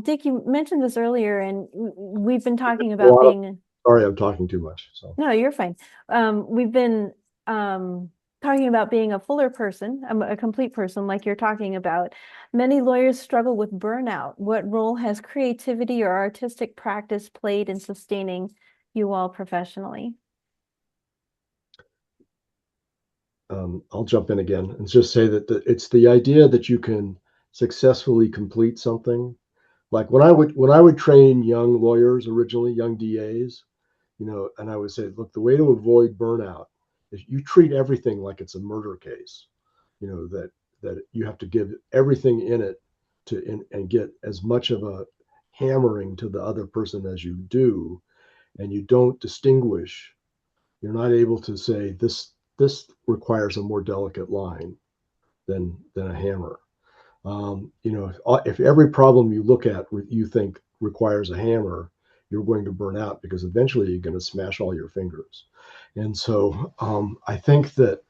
Speaker 1: Dick, you mentioned this earlier, and we've been talking about being...
Speaker 4: Sorry, I'm talking too much. So.
Speaker 1: No, you're fine. We've been talking about being a fuller person, a complete person, like you're talking about. Many lawyers struggle with burnout. What role has creativity or artistic practice played in sustaining you all professionally?
Speaker 4: I'll jump in again and just say that it's the idea that you can successfully complete something. Like when I would train young lawyers originally, young DAs, and I would say, look, the way to avoid burnout is you treat everything like it's a murder case. That you have to give everything in it and get as much of a hammering to the other person as you do, and you don't distinguish. You're not able to say this requires a more delicate line than a hammer. If every problem you look at you think requires a hammer, you're going to burn out because eventually you're going to smash all your fingers. And so I think that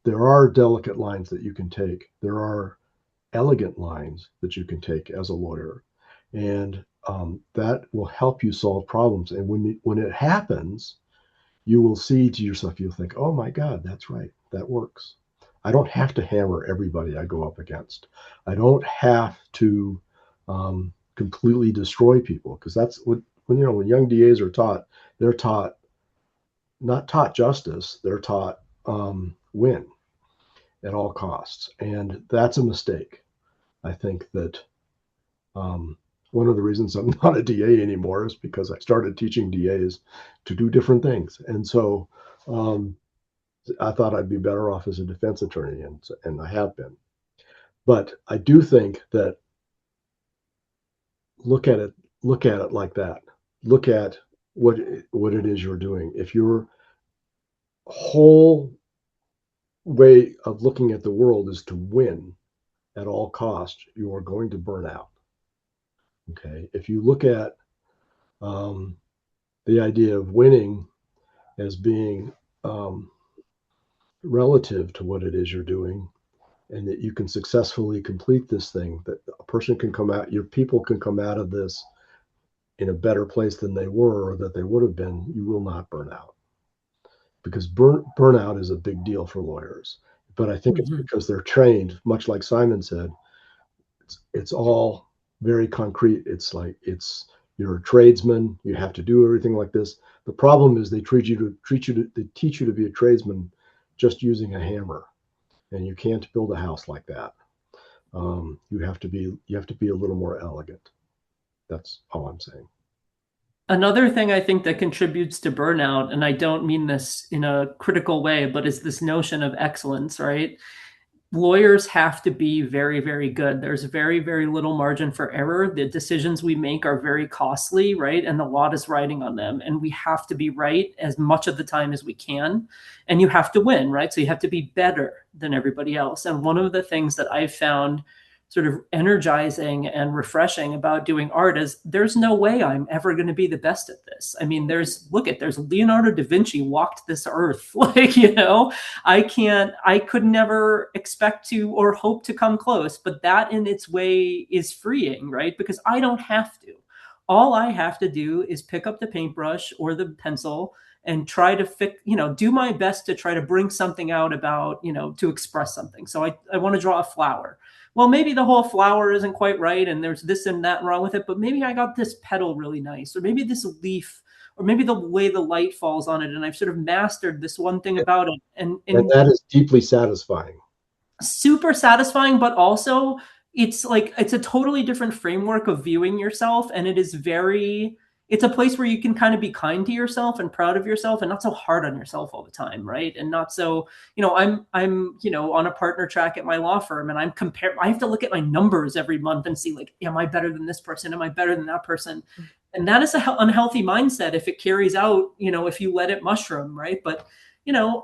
Speaker 4: there are delicate lines that you can take. There are elegant lines that you can take as a lawyer, and that will help you solve problems. And when it happens, you will see to yourself, you'll think, oh my God, that's right, that works. I don't have to hammer everybody I go up against. I don't have to completely destroy people, because that's when young DAs are taught, they're not taught justice, they're taught win at all costs. And that's a mistake. I think that one of the reasons I'm not a DA anymore is because I started teaching DAs to do different things. And so I thought I'd be better off as a defense attorney, and I have been. But I do think that look at it like that. Look at what it is you're doing. If your whole way of looking at the world is to win at all costs, you are going to burn out. Okay. If you look at the idea of winning as being relative to what it is you're doing, and that you can successfully complete this thing, that a person can come out, your people can come out of this in a better place than they were or that they would have been, you will not burn out. Because burnout is a big deal for lawyers. But I think it's because they're trained, much like Simon said, it's all very concrete. It's like you're a tradesman, you have to do everything like this. The problem is they teach you to be a tradesman just using a hammer, and you can't build a house like that. You have to be a little more elegant. That's all I'm saying.
Speaker 3: Another thing I think that contributes to burnout, and I don't mean this in a critical way, but is this notion of excellence, right? Lawyers have to be very, very good. There's very, very little margin for error. The decisions we make are very costly, right? And the law is riding on them. And we have to be right as much of the time as we can. And you have to win, right? So you have to be better than everybody else. And one of the things that I've found sort of energizing and refreshing about doing art is there's no way I'm ever going to be the best at this. I mean, there's Leonardo da Vinci walked this earth. I could never expect to or hope to come close, but that in its way is freeing, right? Because I don't have to. All I have to do is pick up the paintbrush or the pencil and try to do my best to try to bring something out about, to express something. So I want to draw a flower. Well, maybe the whole flower isn't quite right and there's this and that wrong with it, but maybe I got this petal really nice, or maybe this leaf, or maybe the way the light falls on it, and I've sort of mastered this one thing about it. And
Speaker 4: that is deeply satisfying.
Speaker 3: Super satisfying, but also it's a totally different framework of viewing yourself, and it is very it's a place where you can kind of be kind to yourself and proud of yourself and not so hard on yourself all the time, right? And not so, I'm on a partner track at my law firm, and I have to look at my numbers every month and see, like, am I better than this person? Am I better than that person? And that is an unhealthy mindset if it carries out, if you let it mushroom, right? But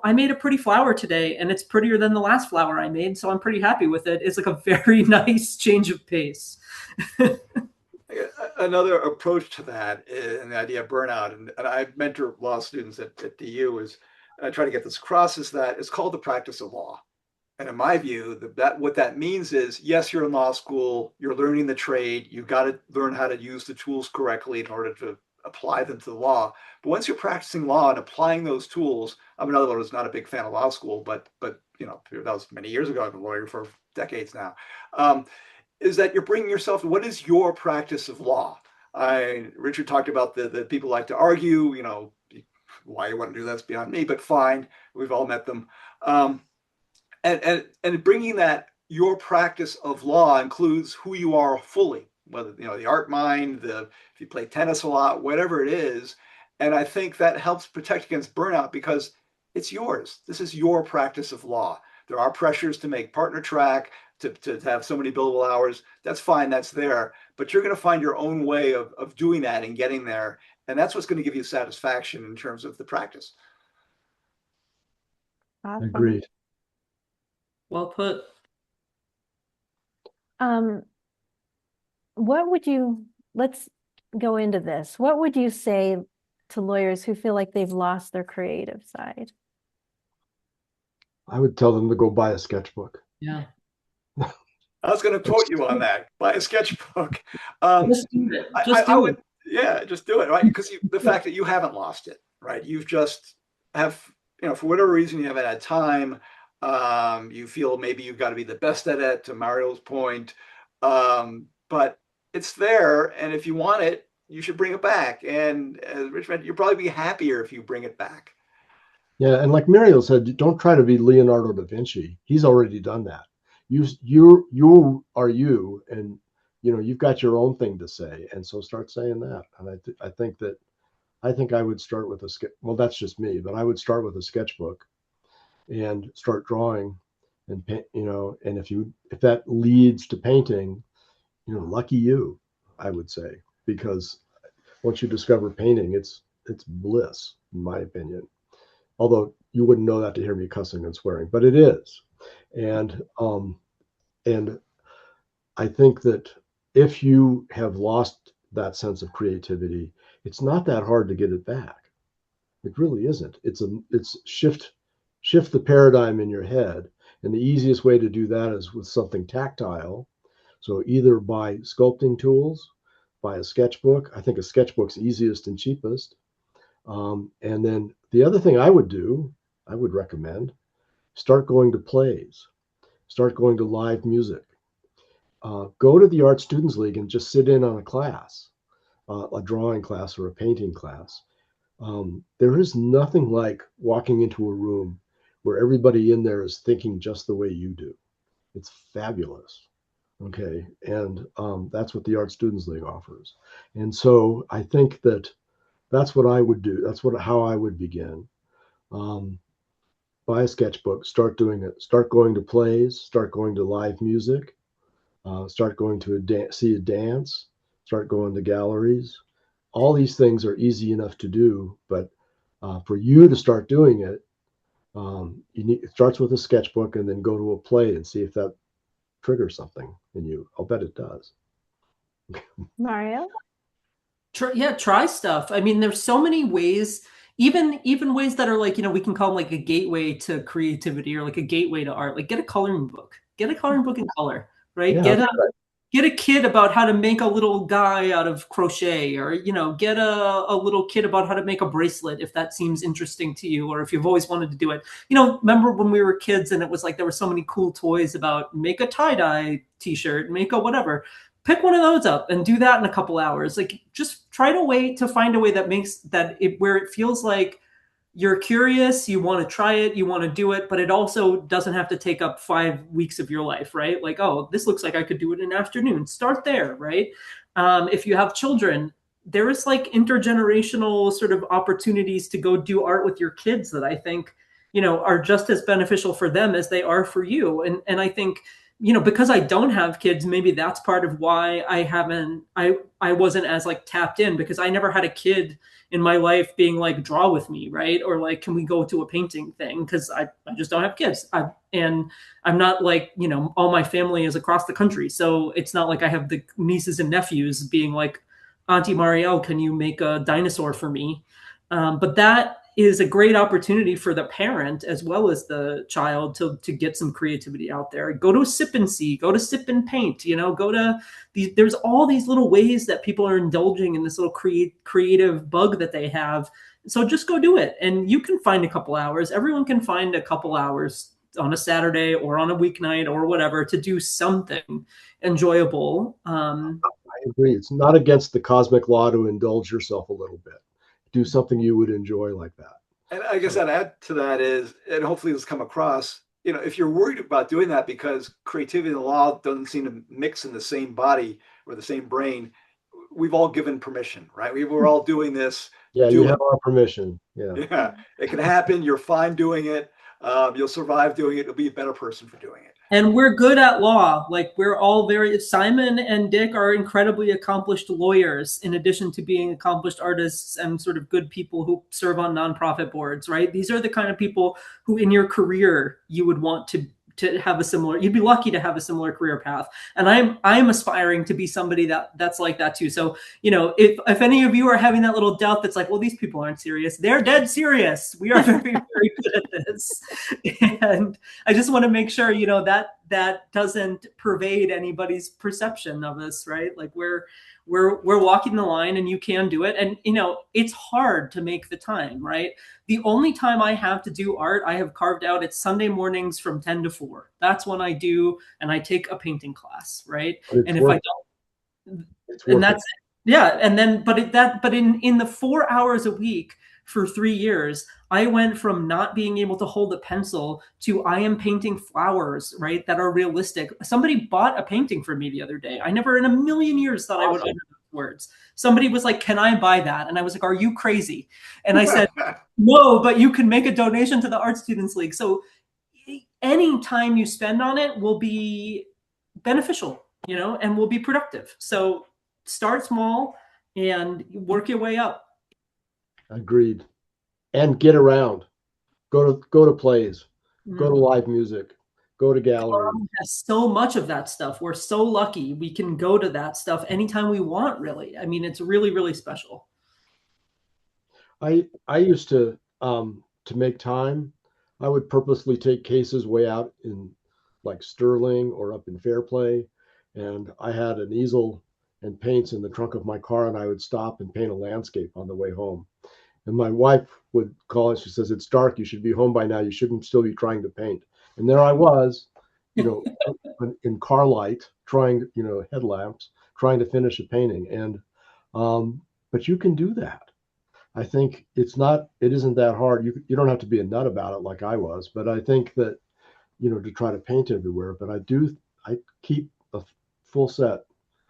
Speaker 3: I made a pretty flower today, and it's prettier than the last flower I made, so I'm pretty happy with it. It's like a very nice change of pace.
Speaker 2: Another approach to that and the idea of burnout, and I mentor law students at DU, is I try to get this across, is that it's called the practice of law. And in my view, that what that means is, yes, you're in law school, you're learning the trade, you've got to learn how to use the tools correctly in order to apply them to the law. But once you're practicing law and applying those tools, I'm another one who's not a big fan of law school, but that was many years ago. I've been a lawyer for decades now. Is that you're bringing yourself, what is your practice of law? Richard talked about the people like to argue, why you want to do that's beyond me, but fine, we've all met them. And bringing that, your practice of law includes who you are fully, whether, the art mind, if you play tennis a lot, whatever it is. And I think that helps protect against burnout because it's yours. This is your practice of law. There are pressures to make partner track, to have so many billable hours. That's fine, that's there. But you're going to find your own way of doing that and getting there. And that's what's going to give you satisfaction in terms of the practice.
Speaker 1: Awesome.
Speaker 4: Agreed.
Speaker 3: Well put.
Speaker 1: Let's go into this. What would you say to lawyers who feel like they've lost their creative side?
Speaker 4: I would tell them to go buy a sketchbook.
Speaker 3: Yeah.
Speaker 2: I was going to quote you on that. Buy a sketchbook.
Speaker 3: Just do it.
Speaker 2: I would, yeah, just do it, right? Because the fact that you haven't lost it, right? You've just have, for whatever reason, you haven't had time. You feel maybe you've got to be the best at it, to Mario's point. But it's there, and if you want it, you should bring it back. And as Rich mentioned, you'll probably be happier if you bring it back.
Speaker 4: Yeah, and like Mario said, don't try to be Leonardo da Vinci. He's already done that. You are you, and you've got your own thing to say, and so start saying that. And I think I would start with well, that's just me, but I would start with a sketchbook and start drawing, and paint, and if that leads to painting, lucky you, I would say, because once you discover painting, it's bliss, in my opinion. Although you wouldn't know that to hear me cussing and swearing, but it is. And I think that if you have lost that sense of creativity, it's not that hard to get it back. It really isn't. It's shift the paradigm in your head. And the easiest way to do that is with something tactile. So either by sculpting tools, by a sketchbook. I think a sketchbook's easiest and cheapest. And then the other thing I would recommend, start going to plays, start going to live music. Go to the Art Students League and just sit in on a class, a drawing class or a painting class. There is nothing like walking into a room where everybody in there is thinking just the way you do. It's fabulous. Okay. And that's what the Art Students League offers. And so I think that's what I would do. That's how I would begin. Buy a sketchbook, start doing it, start going to plays, start going to live music, start going to see a dance, start going to galleries. All these things are easy enough to do, but for you to start doing it, it starts with a sketchbook and then go to a play and see if that triggers something in you. I'll bet it does.
Speaker 1: Mario?
Speaker 3: Try stuff. I mean, there's so many ways, even ways that are like, we can call them like a gateway to creativity or like a gateway to art. Like get a coloring book in color, right?
Speaker 4: Yeah,
Speaker 3: get a kid about how to make a little guy out of crochet, or get a little kid about how to make a bracelet if that seems interesting to you, or if you've always wanted to do it. Remember when we were kids and it was like there were so many cool toys about make a tie-dye t-shirt, make a whatever. Pick one of those up and do that in a couple hours. Like just try to find a way that makes where it feels like you're curious, you want to try it, you want to do it, but it also doesn't have to take up 5 weeks of your life, right? Like, oh, this looks like I could do it in an afternoon. Start there, right? If you have children, there's like intergenerational sort of opportunities to go do art with your kids that I think, are just as beneficial for them as they are for you. And I think, because I don't have kids, maybe that's part of why I wasn't as like tapped in, because I never had a kid in my life being like, draw with me, right? Or like, can we go to a painting thing? Because I just don't have kids. And I'm not like, all my family is across the country. So it's not like I have the nieces and nephews being like, Auntie Marielle, can you make a dinosaur for me? But that is a great opportunity for the parent as well as the child to get some creativity out there. Go to Sip and See, go to Sip and Paint, go to there's all these little ways that people are indulging in this little creative bug that they have. So just go do it. And you can find a couple hours. Everyone can find a couple hours on a Saturday or on a weeknight or whatever to do something enjoyable.
Speaker 4: I agree. It's not against the cosmic law to indulge yourself a little bit. Do something you would enjoy like that.
Speaker 2: And I guess I'd add to that is, and hopefully this come across, if you're worried about doing that because creativity and the law doesn't seem to mix in the same body or the same brain, we've all given permission, right? We're all doing this.
Speaker 4: Yeah, you have our permission. Yeah.
Speaker 2: Yeah, it can happen. You're fine doing it. You'll survive doing it. You'll be a better person for doing it.
Speaker 3: And we're good at law. Like we're all Simon and Dick are incredibly accomplished lawyers in addition to being accomplished artists and sort of good people who serve on nonprofit boards, right? These are the kind of people who in your career you would want to have you'd be lucky to have a similar career path. And I'm aspiring to be somebody that's like that too. So, if any of you are having that little doubt that's like, well, these people aren't serious, they're dead serious. We are very, very good at this. And I just want to make sure, that doesn't pervade anybody's perception of us, right? Like we're walking the line and you can do it. And, it's hard to make the time, right? The only time I have to do art, I have carved out, it's Sunday mornings from 10 to 4. That's when I do, and I take a painting class, right? And if I don't, and that's it. Yeah. And then, but in the 4 hours a week for 3 years, I went from not being able to hold a pencil to I am painting flowers, right? That are realistic. Somebody bought a painting for me the other day. I never in a million years thought I would utter those words. Somebody was like, can I buy that? And I was like, are you crazy? And I said, no, but you can make a donation to the Art Students League. So any time you spend on it will be beneficial, and will be productive. So start small and work your way up.
Speaker 4: Agreed. And get around. Go to plays. Go to live music. Go to galleries.
Speaker 3: Has so much of that stuff. We're so lucky. We can go to that stuff anytime we want, really. I mean, it's really, really special.
Speaker 4: I used to make time, I would purposely take cases way out in like Sterling or up in Fairplay. And I had an easel and paints in the trunk of my car, and I would stop and paint a landscape on the way home. And my wife would call and she says, it's dark. You should be home by now. You shouldn't still be trying to paint. And there I was, in car light, trying, headlamps, trying to finish a painting. And, but you can do that. I think it isn't that hard. You don't have to be a nut about it like I was, but I think that, to try to paint everywhere, but I keep a full set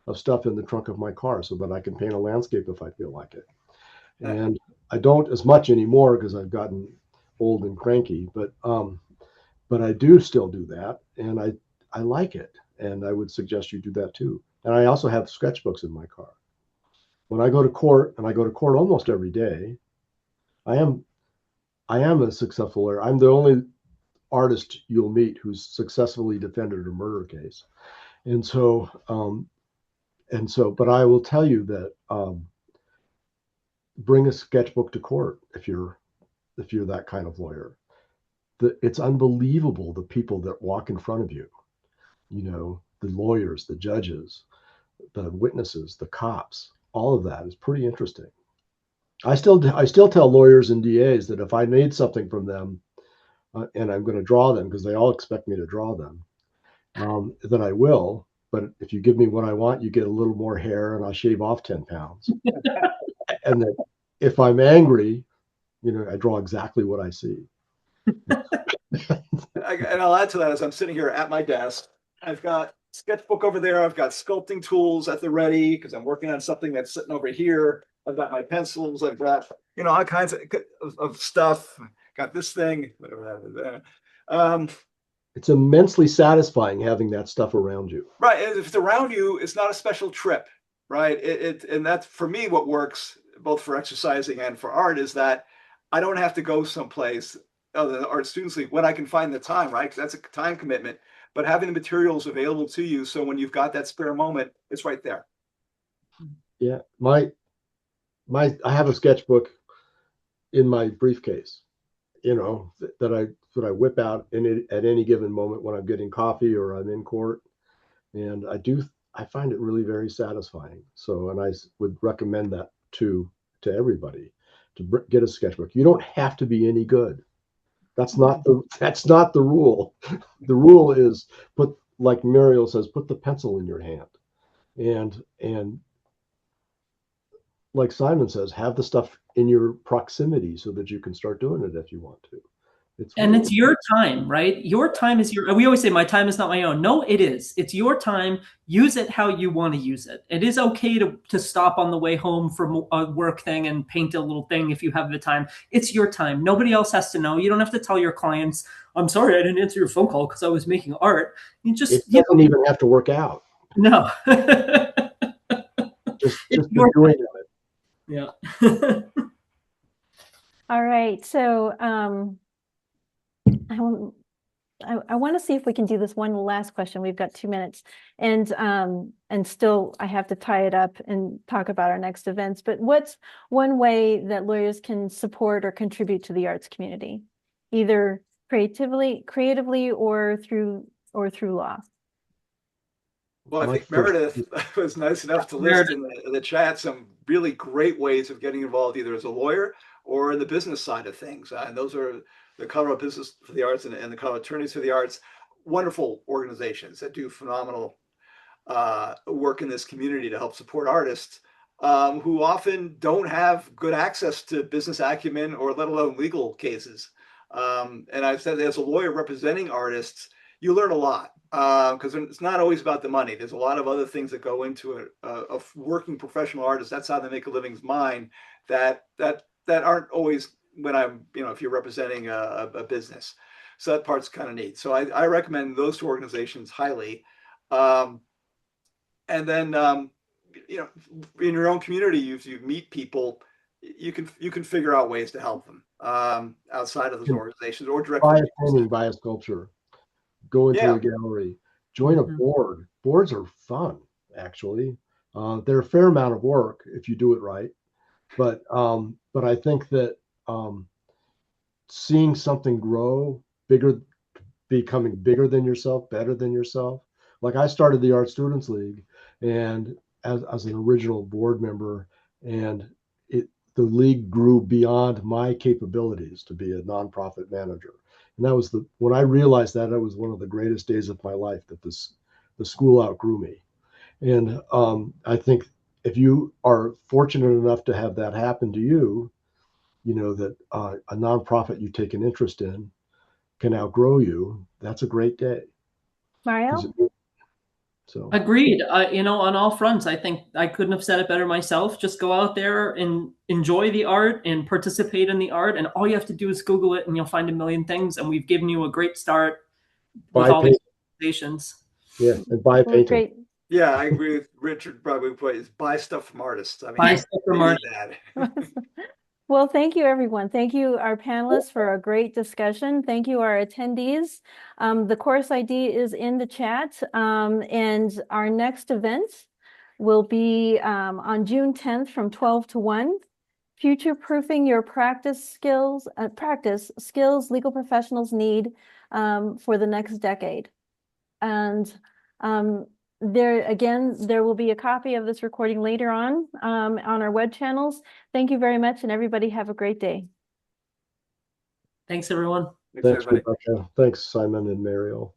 Speaker 4: of stuff in the trunk of my car so that I can paint a landscape if I feel like it. And I don't as much anymore because I've gotten old and cranky, but I do still do that, and I like it, and I would suggest you do that too. And I also have sketchbooks in my car. When I go to court, and I go to court almost every day, I am a successful lawyer. I'm the only artist you'll meet who's successfully defended a murder case, and so but I will tell you that bring a sketchbook to court if you're that kind of lawyer. It's unbelievable the people that walk in front of you, the lawyers, the judges, the witnesses, the cops. All of that is pretty interesting. I still tell lawyers and DAs that if I need something from them, and I'm going to draw them because they all expect me to draw them, then I will. But if you give me what I want, you get a little more hair, and I'll shave off 10 pounds. And that if I'm angry, I draw exactly what I see.
Speaker 2: And I'll add to that as I'm sitting here at my desk, I've got sketchbook over there. I've got sculpting tools at the ready because I'm working on something that's sitting over here. I've got my pencils. I've got, all kinds of stuff. Got this thing, whatever that is.
Speaker 4: It's immensely satisfying having that stuff around you.
Speaker 2: Right. If it's around you, it's not a special trip, right? And that's for me what works both for exercising and for art is that I don't have to go someplace other than the Art Students League when I can find the time, right? Because that's a time commitment. But having the materials available to you, so when you've got that spare moment, it's right there.
Speaker 4: Yeah, I have a sketchbook in my briefcase, that I whip out in it at any given moment when I'm getting coffee or I'm in court, and I find it really very satisfying. So, and I would recommend that to everybody to get a sketchbook. You don't have to be any good. That's not the rule. The rule is like Muriel says, put the pencil in your hand, and like Simon says, have the stuff in your proximity so that you can start doing it if you want to.
Speaker 3: It's your time, right? Your time is we always say my time is not my own. No, it is. It's your time. Use it how you want to use it. It is okay to stop on the way home from a work thing and paint a little thing if you have the time. It's your time. Nobody else has to know. You don't have to tell your clients, I'm sorry, I didn't answer your phone call because I was making art.
Speaker 4: It doesn't even have to work out.
Speaker 3: No.
Speaker 4: just doing it.
Speaker 3: Yeah.
Speaker 1: All right. So I want to see if we can do this one last question. We've got 2 minutes, and still I have to tie it up and talk about our next events. But what's one way that lawyers can support or contribute to the arts community, either creatively, or through law?
Speaker 2: Well, I think Meredith was nice enough to list in the chat some really great ways of getting involved, either as a lawyer or in the business side of things. And those are the Colorado Business for the Arts and the Colorado Attorneys for the Arts, wonderful organizations that do phenomenal work in this community to help support artists who often don't have good access to business acumen or let alone legal cases. And I've said that as a lawyer representing artists, you learn a lot because it's not always about the money. There's a lot of other things that go into a working professional artist. That's how they make a living's mine that aren't always when I'm, if you're representing a business. So that part's kind of neat. So I recommend those two organizations highly. And then, in your own community, you meet people, you can figure out ways to help them outside of those organizations or directly.
Speaker 4: Buy a painting, buy a sculpture, go into a gallery, join a board. Boards are fun, actually. They're a fair amount of work if you do it right. But I think that seeing something grow bigger, becoming bigger than yourself, better than yourself. Like I started the Art Students League, and as an original board member, and the league grew beyond my capabilities to be a nonprofit manager. And that was when I realized that, it was one of the greatest days of my life, that the school outgrew me. And I think if you are fortunate enough to have that happen to you, that a nonprofit you take an interest in can outgrow you, that's a great day.
Speaker 1: Mario?
Speaker 4: So
Speaker 3: agreed. On all fronts, I think I couldn't have said it better myself. Just go out there and enjoy the art and participate in the art. And all you have to do is Google it and you'll find a million things. And we've given you a great start with all these organizations.
Speaker 4: Yeah, and buy a painting.
Speaker 1: Great.
Speaker 2: Yeah, I agree with Richard. Probably is buy stuff from artists. I mean,
Speaker 3: Buy stuff from artists.
Speaker 1: Well, thank you, everyone. Thank you, our panelists, for a great discussion. Thank you, our attendees. The course ID is in the chat, and our next event will be on June 10th from 12 to 1. Future-proofing your practice skills legal professionals need for the next decade. And there will be a copy of this recording later on our web channels. Thank you very much, and everybody have a great day.
Speaker 3: Thanks, everyone.
Speaker 4: Thanks, Rebecca. Thanks, Simon and Mariel.